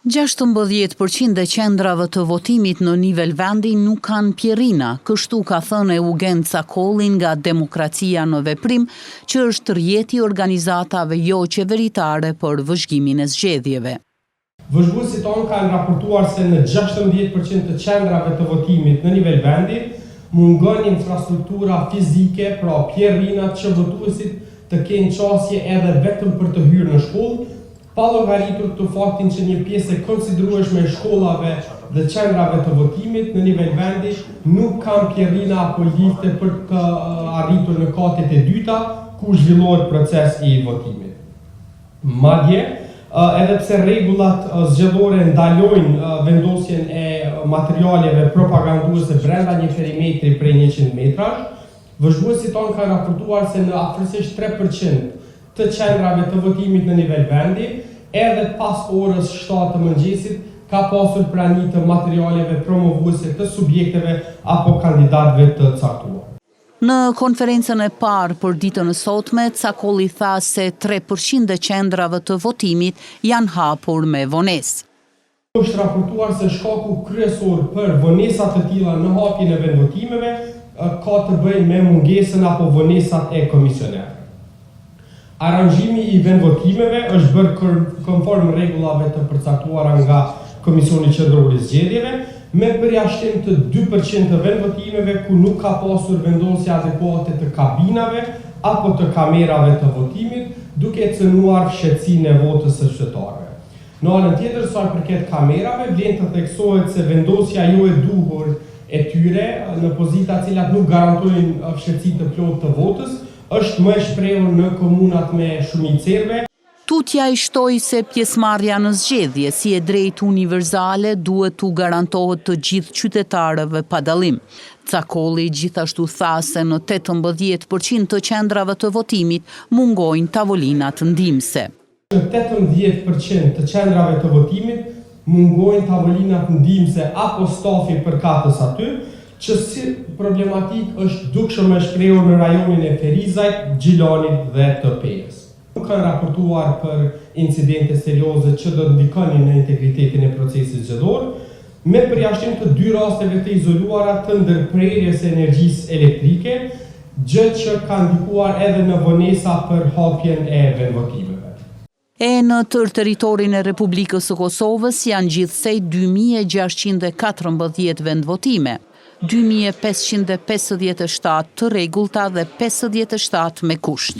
16% e qendrave të votimit në nivel vendi nuk kanë pjerina, kështu ka thënë Eugen Cakolli nga Demokracia në Veprim, që është rjeti organizatave jo qeveritare për vëzhgimin e zgjedhjeve. Vëzhguesit tonë kanë raportuar se në 16% të qendrave të votimit në nivel vendi mungon infrastruktura fizike, pra pjerinat që votuesit të kenë qasje edhe vetëm për të hyrë në shkollë, pa llogaritur të faktin që një pjesë e konsiderueshme e shkollave dhe qendrave të votimit në nivel vendi nuk kanë pjerina apo lifte për të arritur në katet e dyta ku zhvillohet procesi i votimit. Madje, edhe pse rregullat zgjedhore ndalojnë vendosjen e materialeve propaganduese brenda një perimetri prej 100 metrash, vëzhguesit tonë kanë raportuar se në afërsisht 3% të qendrave të votimit në nivel vendi, edhe pas orës 7 të mëngjesit, ka pasur prani të materialeve promovuese të subjekteve apo kandidatëve të caktuar. Në konferencën e parë për ditën e sotme, Cakolli tha se 3% e qendrave të votimit janë hapur me vonesë. Është raportuar se shkaku kryesor për vonesat të tilla në hapjen e vendvotimeve ka të bëjë me mungesën apo vonesat e komisionerëve. Aranjimi i vendvotimeve është bërë konform rregullave të përcaktuara nga Komisioni Qendror i Zgjedhjeve, me përjashtim të 2% të vendvotimeve ku nuk ka pasur vendosje adekuate të kabinave apo të kamerave të votimit, duke cënuar fshehtësinë e votës së qytetarëve. Në anën tjetër, sa i përket kamerave, vlen të theksohet se vendosja jo e duhur e tyre në pozita të cilat nuk garantojnë fshehtësi të plotë të votës, është më e shprehur në komunat me shumicë serbe. Tutja i shtoi se pjesëmarrja në zgjedhje, si e drejtë universale, duhet t'u garantohet të gjithë qytetarëve pa dallim. Cakolli gjithashtu tha se në 18% të qendrave të votimit mungojnë tavolinat ndihmëse. Në 18% të qendrave të votimit mungojnë tavolinat ndihmëse apo stafi përkatës aty, që si problematik është dukshëm e shprehur në rajonin e Ferizajt, Gjilanit dhe të Pejës. Nuk kanë raportuar për incidente serioze që do të ndikonin në integritetin e procesit zgjedhor, me përjashtim të 2 rasteve të izoluara të ndërprerjes së energjisë elektrike, gjë që ka ndikuar edhe në vonesa për hapjen e vendvotimeve. Në tërë territorin e Republikës së Kosovës janë gjithsej 2614 vendvotime, 2557 të rregullta dhe 57 me kusht.